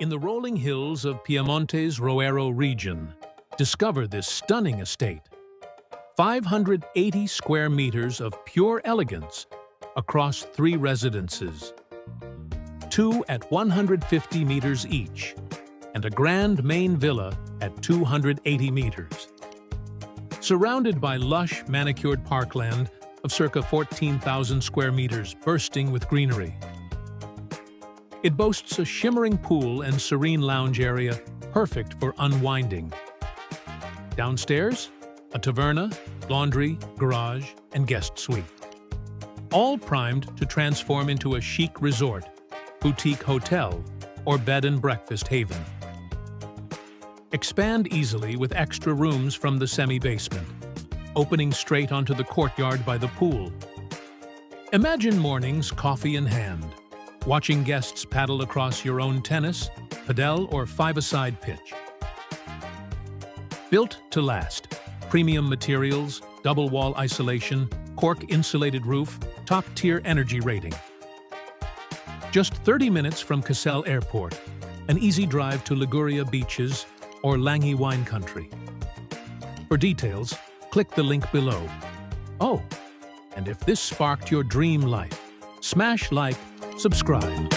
In the rolling hills of Piemonte's Roero region, discover this stunning estate. 580 square meters of pure elegance across 3 residences, 2 at 150 meters each, and a grand main villa at 280 meters. Surrounded by lush, manicured parkland of circa 14,000 square meters bursting with greenery. It boasts a shimmering pool and serene lounge area perfect for unwinding. Downstairs, a taverna, laundry, garage, and guest suite. All primed to transform into a chic resort, boutique hotel, or bed and breakfast haven. Expand easily with extra rooms from the semi-basement, opening straight onto the courtyard by the pool. Imagine mornings coffee in hand, watching guests paddle across your own tennis, padel, or five-a-side pitch. Built to last. Premium materials, double wall isolation, cork-insulated roof, top-tier energy rating. Just 30 minutes from Caselle Airport, an easy drive to Liguria beaches or Langhe wine country. For details, click the link below. Oh, and if this sparked your dream life, smash like, subscribe.